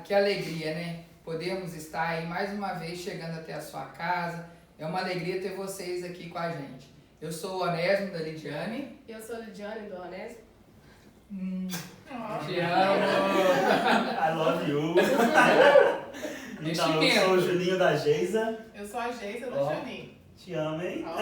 que alegria, né? Podemos estar aí mais uma vez chegando até a sua casa. É uma alegria ter vocês aqui com a gente. Eu sou o Onésimo da Lidiane. Eu sou a Lidiane do Onésimo. Te amo! I love you! Então, eu Investimento. sou o Juninho da Geisa. Eu sou a Geisa do Ó. Juninho. Te amo, hein? Ó,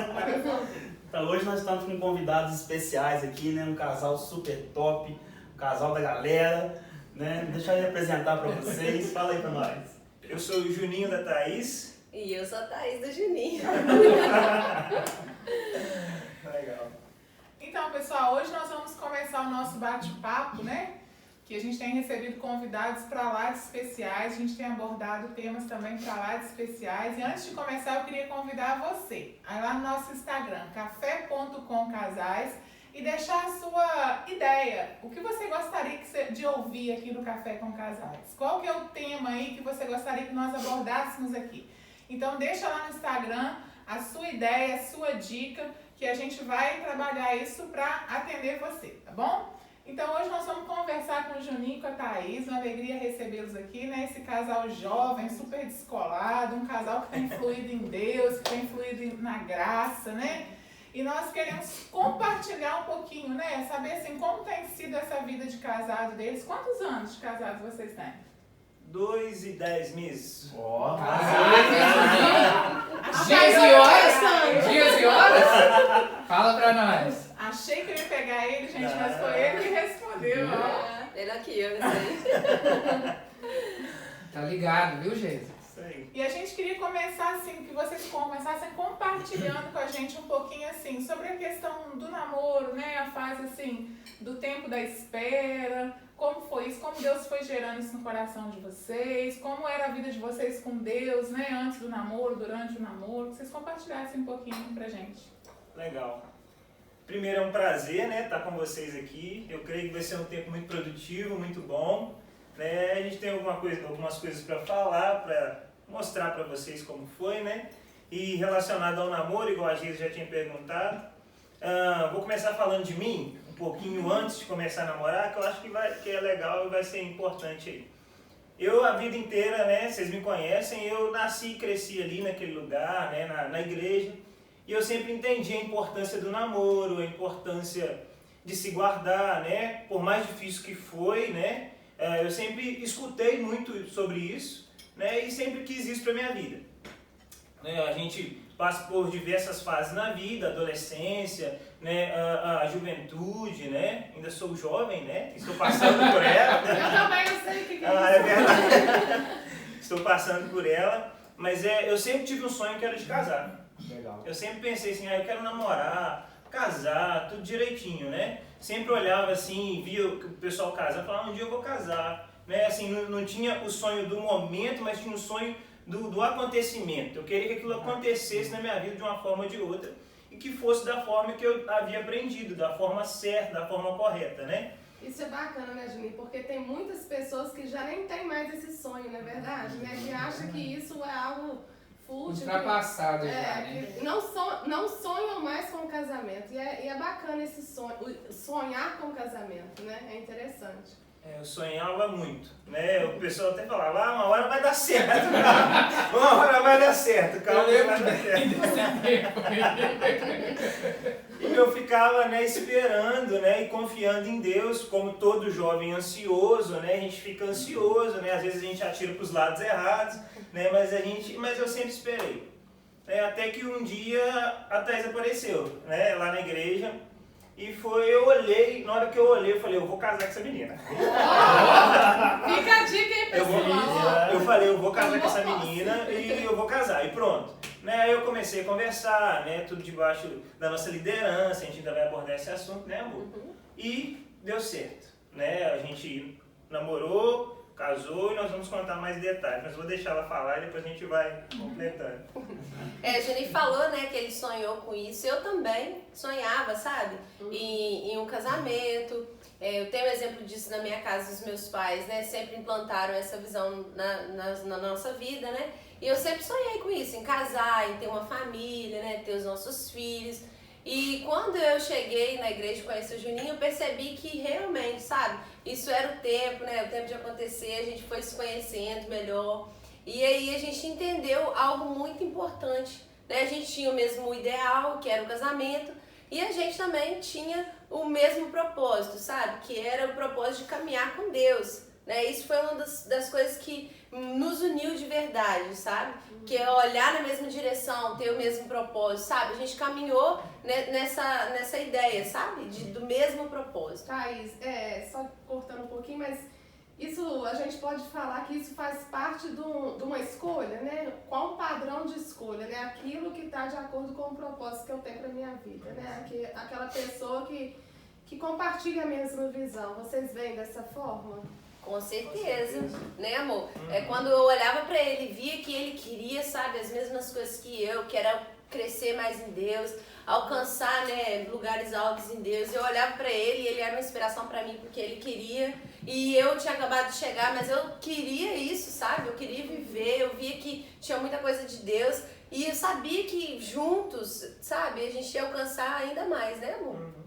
Então, hoje nós estamos com convidados especiais aqui, né? Um casal super top, um casal da galera, né? Deixa eu apresentar para vocês. Fala aí para nós. Eu sou o Juninho da Thaís. E eu sou a Thaís do Juninho. Legal. Então, pessoal, hoje nós vamos começar o nosso bate-papo, né? Que a gente tem recebido convidados para lá de especiais, a gente tem abordado temas também para lá de especiais. E antes de começar, eu queria convidar você a ir lá no nosso Instagram, café.comcasais, e deixar a sua ideia. O que você gostaria de ouvir aqui no Café com Casais? Qual que é o tema aí que você gostaria que nós abordássemos aqui? Então, deixa lá no Instagram a sua ideia, a sua dica, que a gente vai trabalhar isso para atender você, tá bom? Então hoje nós vamos conversar com o Juninho e com a Thaís, uma alegria recebê-los aqui, né? Esse casal jovem, super descolado, um casal que tem fluído em Deus, que tem fluído na graça, né? E nós queremos compartilhar um pouquinho, né? Saber assim, como tem sido essa vida de casado deles. Quantos anos de casado vocês têm? 2 e 10 meses. Ó, Dias e horas? Dias e horas? Fala pra nós. Achei que eu ia pegar ele, gente, mas foi ele que respondeu, ó. Ele aqui, eu sei. Tá ligado, viu, Geisa? Isso aí. E a gente queria começar assim, que vocês começassem compartilhando com a gente um pouquinho assim, sobre a questão do namoro, né? A fase assim, do tempo da espera, como foi isso, como Deus foi gerando isso no coração de vocês, como era a vida de vocês com Deus, né? Antes do namoro, durante o namoro, que vocês compartilhassem um pouquinho pra gente. Legal. Primeiro é um prazer, né, estar com vocês aqui. Eu creio que vai ser um tempo muito produtivo, muito bom. Né? A gente tem algumas coisas para falar, para mostrar para vocês como foi, né? E relacionado ao namoro, igual a Geisa já tinha perguntado, vou começar falando de mim, um pouquinho antes de começar a namorar, que eu acho que é legal e vai ser importante aí. Eu, a vida inteira, né, vocês me conhecem, eu nasci e cresci ali naquele lugar, né, na igreja. E eu sempre entendi a importância do namoro, a importância de se guardar, né? Por mais difícil que foi, né? Eu sempre escutei muito sobre isso, né? E sempre quis isso para minha vida. A gente passa por diversas fases na vida, adolescência, né? A juventude, né? Ainda sou jovem, né? Estou passando por ela. Eu também não sei o que é isso. É verdade. Estou passando por ela, mas eu sempre tive um sonho que era de casar. legal. Eu sempre pensei assim, eu quero namorar, casar, tudo direitinho, né? Sempre olhava assim, via o pessoal casar, falava, um dia eu vou casar, né? Assim, não tinha o sonho do momento, mas tinha o sonho do acontecimento. Eu queria que aquilo acontecesse na minha vida de uma forma ou de outra e que fosse da forma que eu havia aprendido, da forma certa, da forma correta, né? Isso é bacana, né, Juninho? Porque tem muitas pessoas que já nem tem mais esse sonho, não é verdade? Né? Que acham que isso é algo fútil. Ultrapassado já, né? Que não sonham mais com o casamento. E é bacana esse sonho, sonhar com o casamento, né? É interessante. Eu sonhava muito, né? O pessoal até falava, uma hora vai dar certo, uma hora vai dar certo, calma, vai dar certo. E eu ficava, né, esperando, né, e confiando em Deus, como todo jovem ansioso, né? A gente fica ansioso, né? Às vezes a gente atira para os lados errados, né? Mas eu sempre esperei. Até que um dia a Thaís apareceu, né, lá na igreja. E eu olhei, na hora que eu olhei, eu falei, eu vou casar com essa menina. Fica a dica aí, pessoal. Eu falei, eu vou casar com essa menina e eu vou casar. E pronto. Aí eu comecei a conversar, né, tudo debaixo da nossa liderança, a gente ainda vai abordar esse assunto, né, amor? E deu certo, né? A gente namorou, casou e nós vamos contar mais detalhes, mas vou deixar ela falar e depois a gente vai completando. O Juninho falou, né, que ele sonhou com isso. Eu também sonhava, sabe? Em um casamento. Eu tenho um exemplo disso na minha casa, os meus pais, né, sempre implantaram essa visão na nossa vida, né? E eu sempre sonhei com isso, em casar, em ter uma família, né, ter os nossos filhos. E quando eu cheguei na igreja e conheci o Juninho, eu percebi que realmente, sabe, isso era o tempo, né? O tempo de acontecer, a gente foi se conhecendo melhor. E aí a gente entendeu algo muito importante, né? A gente tinha o mesmo ideal, que era o casamento, e a gente também tinha o mesmo propósito, sabe? Que era o propósito de caminhar com Deus, né? Isso foi uma das coisas que nos uniu de verdade, sabe? Que é olhar na mesma direção, ter o mesmo propósito, sabe? A gente caminhou nessa ideia, sabe? Do mesmo propósito. Thaís, só cortando um pouquinho, mas isso, a gente pode falar que isso faz parte de uma escolha, né? Qual o padrão de escolha, né? Aquilo que está de acordo com o propósito que eu tenho para minha vida, né? Aquela pessoa que compartilha a mesma visão. Vocês veem dessa forma? Com certeza, né, amor? É quando eu olhava pra ele, via que ele queria, sabe, as mesmas coisas que eu, que era crescer mais em Deus, alcançar, né, lugares altos em Deus. Eu olhava pra ele e ele era uma inspiração pra mim porque ele queria. E eu tinha acabado de chegar, mas eu queria isso, sabe? Eu queria viver, eu via que tinha muita coisa de Deus. E eu sabia que juntos, sabe, a gente ia alcançar ainda mais, né, amor?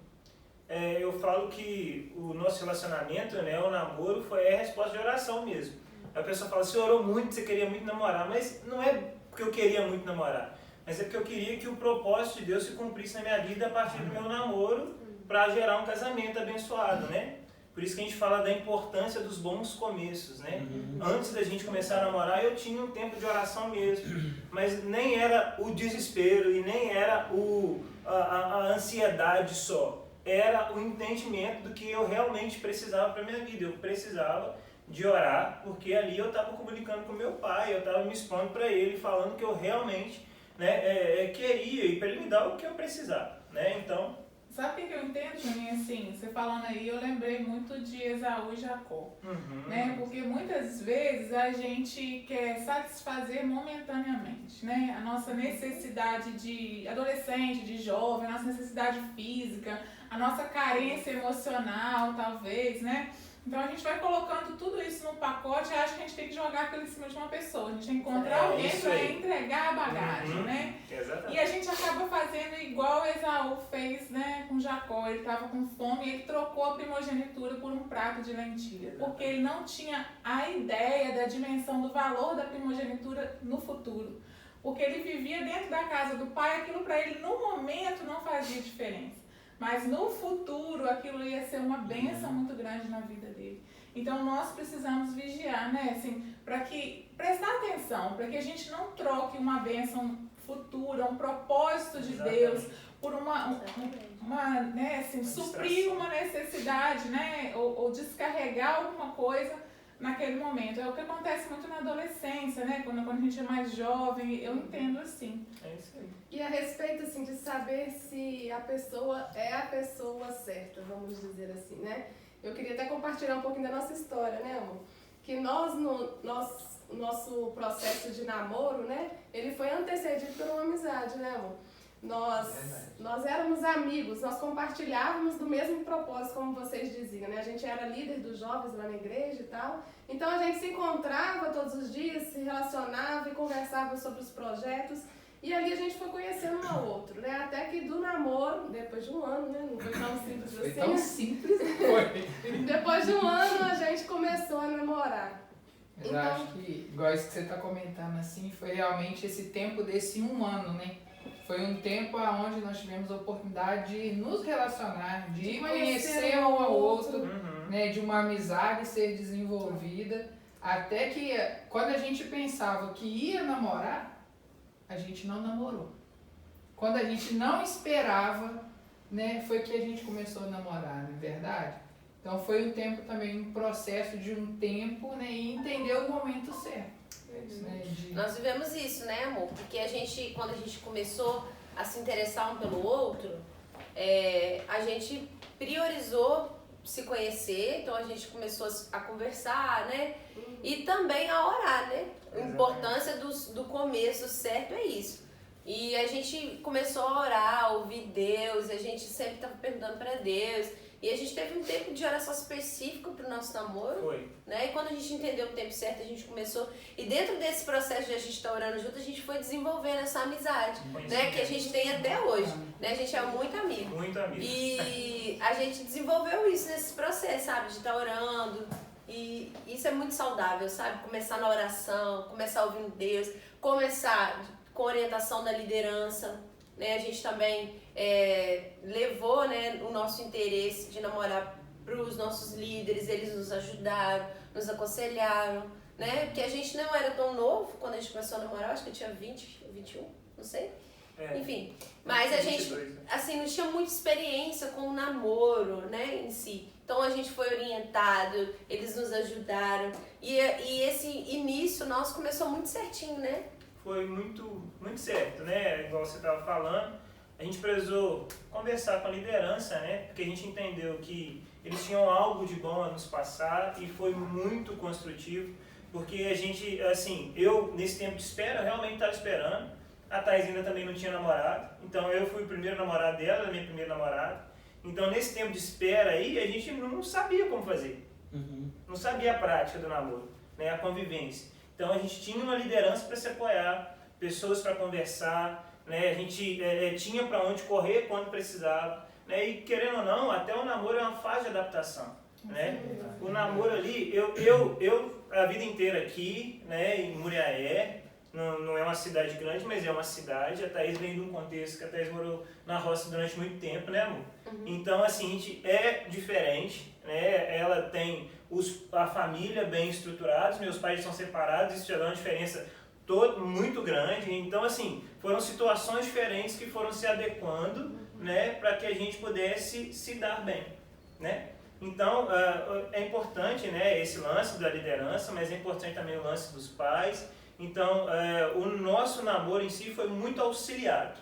Eu falo que o nosso relacionamento, né, o namoro, foi a resposta de oração mesmo. A pessoa fala, você orou muito, você queria muito namorar, mas não é porque eu queria muito namorar, mas é porque eu queria que o propósito de Deus se cumprisse na minha vida a partir do meu namoro para gerar um casamento abençoado, né? Por isso que a gente fala da importância dos bons começos, né? Antes da gente começar a namorar, eu tinha um tempo de oração mesmo, mas nem era o desespero e nem era a ansiedade só. Era o entendimento do que eu realmente precisava para minha vida. Eu precisava de orar, porque ali eu estava comunicando com meu pai, eu estava me expondo para ele, falando que eu realmente, né, queria e para ele me dar o que eu precisava, né? Então, sabe o que eu entendo, Juninho? Assim, você falando aí, eu lembrei muito de Esaú e Jacó, né? Porque muitas vezes a gente quer satisfazer momentaneamente, né? A nossa necessidade de adolescente, de jovem, a nossa necessidade física, a nossa carência emocional, talvez, né? Então a gente vai colocando tudo isso num pacote e acha que a gente tem que jogar aquilo em cima de uma pessoa. A gente tem que encontrar alguém para entregar a bagagem, né? Exatamente. E a gente acaba fazendo igual Esaú fez, né, com Jacó. Ele estava com fome e ele trocou a primogenitura por um prato de lentilha. Porque ele não tinha a ideia da dimensão do valor da primogenitura no futuro. Porque ele vivia dentro da casa do pai, aquilo para ele no momento não fazia diferença. Mas no futuro aquilo ia ser uma bênção muito grande na vida dele. Então nós precisamos vigiar, né? Assim, prestar atenção, para que a gente não troque uma bênção futura, um propósito de Deus por né, assim, suprir uma necessidade, né? Ou descarregar alguma coisa naquele momento. É o que acontece muito na adolescência, né? Quando a gente é mais jovem, eu entendo assim. É isso aí. E a respeito, assim, de saber se a pessoa é a pessoa certa, vamos dizer assim, né? Eu queria até compartilhar um pouquinho da nossa história, né, amor? Que nosso processo de namoro, né? Ele foi antecedido por uma amizade, né, amor? Nós éramos amigos, nós compartilhávamos do mesmo propósito, como vocês diziam, né? A gente era líder dos jovens lá na igreja e tal. Então a gente se encontrava todos os dias, se relacionava e conversava sobre os projetos. E ali a gente foi conhecendo um ao outro, né? Até que do namoro, depois de um ano, né? Não foi tão simples assim. Foi tão simples, foi. Depois de um ano a gente começou a namorar. Mas eu acho que, igual isso que você está comentando assim, foi realmente esse tempo desse um ano, né? Foi um tempo onde nós tivemos a oportunidade de nos relacionar, de conhecer um ao outro, né? De uma amizade ser desenvolvida. Até que quando a gente pensava que ia namorar, a gente não namorou. Quando a gente não esperava, né, foi que a gente começou a namorar, não é verdade? Então foi um tempo também, um processo de um tempo, né, e entender o momento certo. Né, Nós vivemos isso, né, amor? Porque quando a gente começou a se interessar um pelo outro, a gente priorizou se conhecer, então a gente começou a conversar, né? E também a orar, né? A importância do começo certo é isso. E a gente começou a orar, a ouvir Deus, a gente sempre estava perguntando para Deus. E a gente teve um tempo de oração específico pro nosso namoro. Foi. Né? E quando a gente entendeu o tempo certo, a gente começou. E dentro desse processo de a gente estar orando junto, a gente foi desenvolvendo essa amizade, né? Que a gente tem até hoje. Né? A gente é muito amigo. Muito amigo. E a gente desenvolveu isso nesse processo, sabe? De estar orando. E isso é muito saudável, sabe? Começar na oração, começar ouvindo Deus, começar com orientação da liderança. Né? A gente também levou, né, o nosso interesse de namorar para os nossos líderes, eles nos ajudaram, nos aconselharam, né? Porque a gente não era tão novo quando a gente começou a namorar, acho que eu tinha 20, 21, não sei. Enfim, mas a gente, 22, né? assim, não tinha muita experiência com o namoro, né, em si. Então a gente foi orientado, eles nos ajudaram. E esse início nosso começou muito certinho, né? Foi muito, muito certo, né? Igual você estava falando. A gente precisou conversar com a liderança, né? Porque a gente entendeu que eles tinham algo de bom a nos passar e foi muito construtivo. Porque a gente, assim, eu nesse tempo de espera, realmente estava esperando. A Thaís ainda também não tinha namorado. Então eu fui o primeiro namorado dela, a minha primeira namorada. Então nesse tempo de espera aí, a gente não sabia como fazer. Não sabia a prática do namoro, né? A convivência. Então a gente tinha uma liderança para se apoiar, pessoas para conversar, né? A gente tinha para onde correr quando precisava, né? E querendo ou não, até o namoro é uma fase de adaptação, né? O namoro ali, eu a vida inteira aqui, né, em Muriaé, não é uma cidade grande, mas é uma cidade. A Thaís vem de um contexto que a Thaís morou na roça durante muito tempo, né, amor? Então, assim, a gente é diferente, né? Ela tem a família bem estruturada, meus pais são separados, isso já dá uma diferença muito grande. Então, assim, foram situações diferentes que foram se adequando, né, para que a gente pudesse se dar bem, né? Então, é importante, né, esse lance da liderança, mas é importante também o lance dos pais. Então, o nosso namoro em si foi muito auxiliado,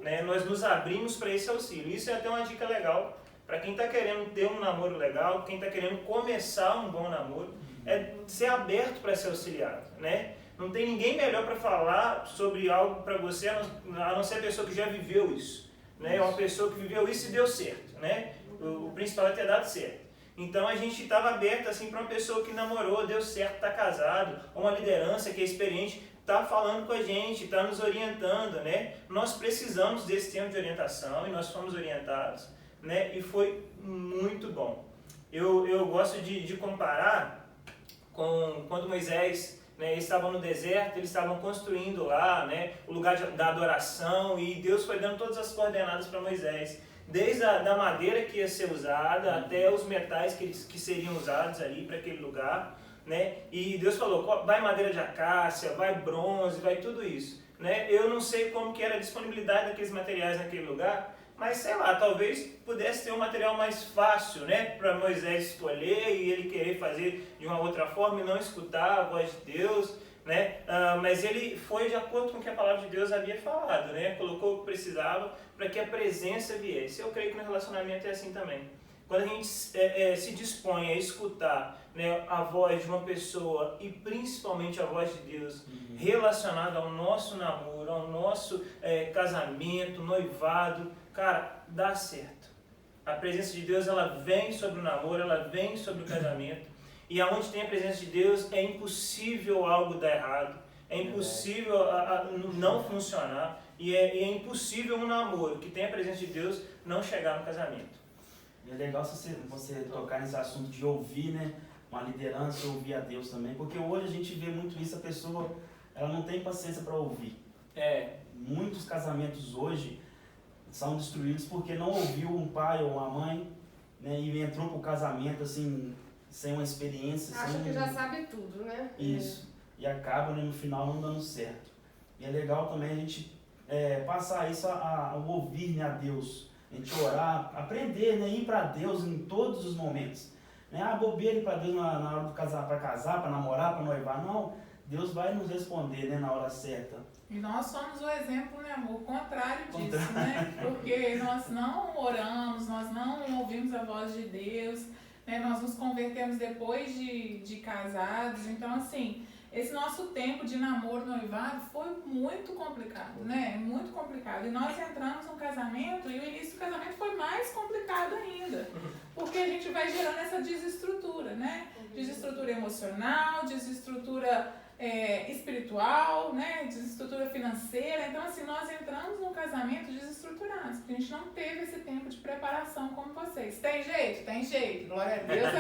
né? Nós nos abrimos para esse auxílio. Isso é até uma dica legal para quem está querendo ter um namoro legal, quem está querendo começar um bom namoro, é ser aberto para ser auxiliado, né? Não tem ninguém melhor para falar sobre algo para você, a não ser a pessoa que já viveu isso, né? É uma pessoa que viveu isso e deu certo, né? O principal é ter dado certo. Então a gente estava aberto assim para uma pessoa que namorou, deu certo, está casado, ou uma liderança que é experiente, está falando com a gente, está nos orientando, né? Nós precisamos desse tempo de orientação e nós fomos orientados, né? E foi muito bom. Eu gosto de comparar com quando Moisés, né, eles estavam no deserto, eles estavam construindo lá, né, o lugar da adoração, e Deus foi dando todas as coordenadas para Moisés, desde a madeira que ia ser usada até os metais que seriam usados ali para aquele lugar, né? E Deus falou, vai madeira de acácia, vai bronze, vai tudo isso, né? Eu não sei como que era a disponibilidade daqueles materiais naquele lugar, mas sei lá, talvez pudesse ter um material mais fácil, né, para Moisés escolher e ele querer fazer de uma outra forma e não escutar a voz de Deus, né? Mas ele foi de acordo com o que a palavra de Deus havia falado, né? Colocou o que precisava para que a presença viesse. Eu creio que no relacionamento é assim também. Quando a gente se dispõe a escutar, né, a voz de uma pessoa e principalmente a voz de Deus relacionada ao nosso namoro, ao nosso casamento, noivado, cara, dá certo. A presença de Deus, ela vem sobre o namoro, ela vem sobre o casamento. E aonde tem a presença de Deus, é impossível algo dar errado, é impossível não funcionar, e é impossível um namoro que tem a presença de Deus não chegar no casamento. E é legal você tocar nesse assunto de ouvir, né, uma liderança, ouvir a Deus também, porque hoje a gente vê muito isso, a pessoa ela não tem paciência para ouvir. Muitos casamentos hoje são destruídos porque não ouviu um pai ou uma mãe, né, e entrou pro casamento assim, sem uma experiência. Acha que já sabe tudo, né? Isso. E acaba, né, no final não dando certo. E é legal também a gente passar isso ao ouvir, né, a Deus. A gente orar, aprender, né, ir para Deus em todos os momentos. Não é bobeira ir para Deus na hora de casar, para namorar, para noivar. Não, Deus vai nos responder, né, na hora certa. E nós somos o exemplo, né, amor? O contrário disso, né? Porque nós não oramos, nós não ouvimos a voz de Deus, né? Nós nos convertemos depois de casados. Então, assim, esse nosso tempo de namoro, noivado, foi muito complicado, né? Muito complicado. E nós entramos num casamento e o início do casamento foi mais complicado ainda. Porque a gente vai gerando essa desestrutura, né? Desestrutura emocional, desestrutura espiritual, né? Desestrutura financeira. Então, assim, nós entramos num casamento desestruturados, porque a gente não teve esse tempo de preparação como vocês. Tem jeito? Tem jeito. Glória a Deus.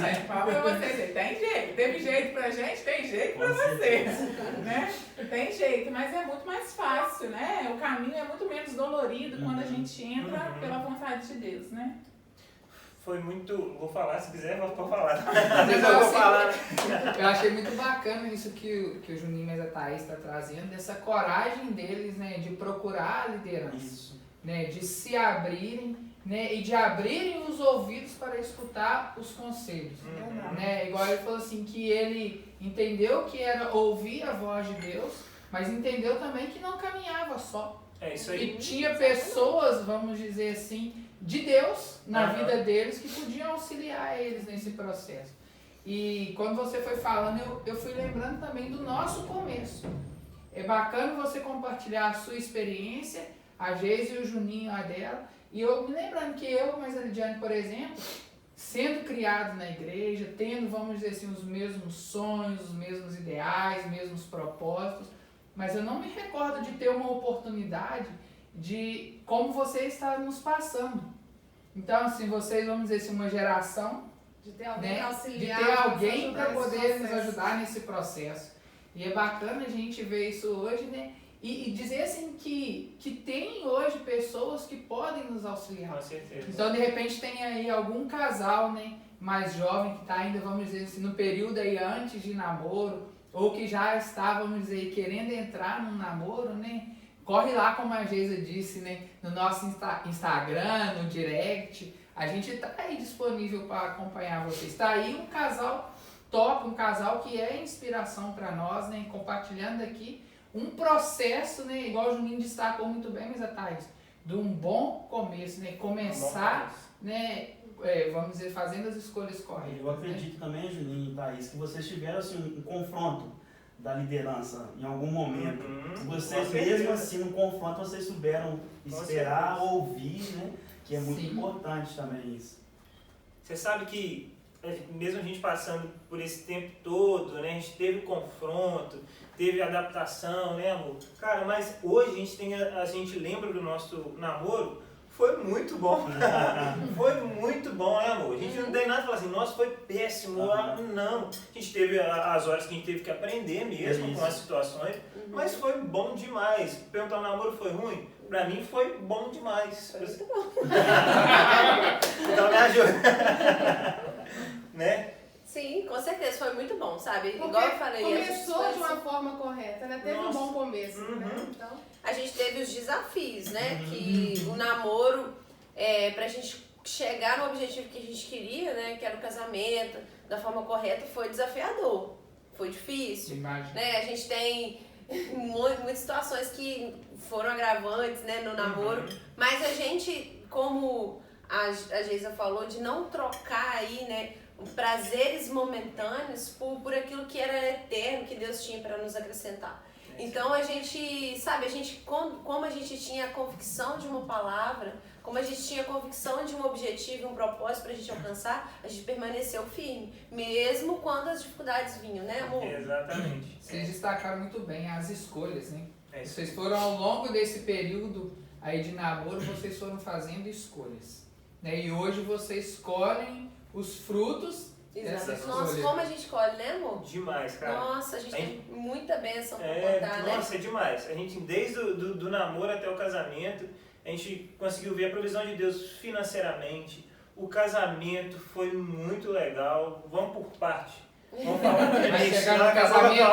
Gente, fala pra vocês. Tem jeito. Teve jeito pra gente, tem jeito pra vocês. Né? Tem jeito, mas é muito mais fácil, né? O caminho é muito menos dolorido quando a gente entra pela vontade de Deus, né? Foi muito... Vou falar, se quiser, pode falar. Eu achei muito bacana isso que o Juninho e a Thaís está trazendo, dessa coragem deles, né, de procurar a liderança, né, de se abrirem, né, e de abrirem os ouvidos para escutar os conselhos. Né? Igual ele falou assim, que ele entendeu que era ouvir a voz de Deus, mas entendeu também que não caminhava só. É isso aí. E tinha pessoas, vamos dizer assim, de Deus na vida deles que podiam auxiliar eles nesse processo. E quando você foi falando, eu fui lembrando também do nosso começo. É bacana você compartilhar a sua experiência, a Geise e o Juninho a dela, e eu me lembrando que eu, mas a Lidiane, por exemplo, sendo criado na igreja, tendo, vamos dizer assim, os mesmos sonhos, os mesmos ideais, os mesmos propósitos, mas eu não me recordo de ter uma oportunidade de como você está nos passando. Então, assim, vocês, vamos dizer assim, uma geração de ter alguém, né, auxiliar, de ter alguém para poder nos ajudar nesse processo. E é bacana a gente ver isso hoje, né? E dizer assim que tem hoje pessoas que podem nos auxiliar. Com certeza. Então, de repente, tem aí algum casal, né, mais jovem que está ainda, vamos dizer assim, no período aí antes de namoro, ou que já está, vamos dizer, querendo entrar num namoro, né? Corre lá, como a Geisa disse, né, no nosso Instagram, no direct. A gente está aí disponível para acompanhar vocês. Está aí um casal top, um casal que é inspiração para nós, né? Compartilhando aqui um processo, né? Igual o Juninho destacou muito bem, mas a Thaís, de um bom começo, né? Começar, né? Vamos dizer, fazendo as escolhas corretas. Eu acredito também, Juninho e Thaís, que vocês tiveram assim, um confronto da liderança em algum momento. Vocês mesmo assim, no confronto, vocês souberam esperar, ouvir, né? Que é muito importante também isso. Você sabe que, mesmo a gente passando por esse tempo todo, né? A gente teve confronto, teve adaptação, né, amor? Cara, mas hoje a gente lembra do nosso namoro, foi muito bom. Foi muito bom, né, amor? A gente não tem nada pra falar assim, nossa, foi péssimo. Não. A gente teve as horas que a gente teve que aprender mesmo com as situações, mas foi bom demais. Perguntar o namoro foi ruim? Pra mim foi bom demais. Foi muito bom. Então me ajuda. Né? Sim, com certeza, foi muito bom, sabe? Porque igual eu falei. começou de uma forma correta, né? Teve um bom começo, né? Então... A gente teve os desafios, né? Que o namoro, pra gente chegar no objetivo que a gente queria, né? Que era o casamento, da forma correta, foi desafiador. Foi difícil. Imagina. Né? A gente tem muitas situações que foram agravantes, né, no namoro. Mas a gente, como a Geisa falou, de não trocar aí, né? Prazeres momentâneos por aquilo que era eterno, que Deus tinha para nos acrescentar. Então a gente, sabe, como a gente tinha a convicção de uma palavra, como a gente tinha a convicção de um objetivo, um propósito pra gente alcançar, a gente permaneceu firme, mesmo quando as dificuldades vinham, né, amor? Exatamente. Vocês destacaram muito bem as escolhas, né? Isso. Vocês foram, ao longo desse período aí de namoro, vocês foram fazendo escolhas, né? E hoje vocês colhem os frutos dessa escolha. Nossa, como a gente colhe, né, amor? Demais, cara. Nossa, a gente tem muita bênção pra contar, nossa, né? é demais. A gente, desde do namoro até o casamento, a gente conseguiu ver a provisão de Deus financeiramente. O casamento foi muito legal. Vamos por parte. Vamos falar de Vai chegar no casamento,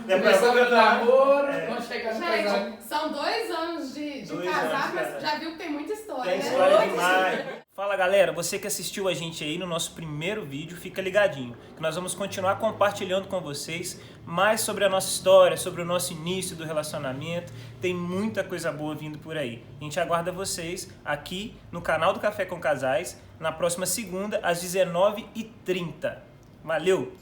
começamos o namoro, vamos chegar no casamento. Gente, são 2 anos de casar, mas já viu que tem muita história, tem né? história demais. Fala galera, você que assistiu a gente aí no nosso primeiro vídeo, fica ligadinho, que nós vamos continuar compartilhando com vocês mais sobre a nossa história, sobre o nosso início do relacionamento. Tem muita coisa boa vindo por aí. A gente aguarda vocês aqui no canal do Café com Casais, na próxima segunda, às 19h30. Valeu!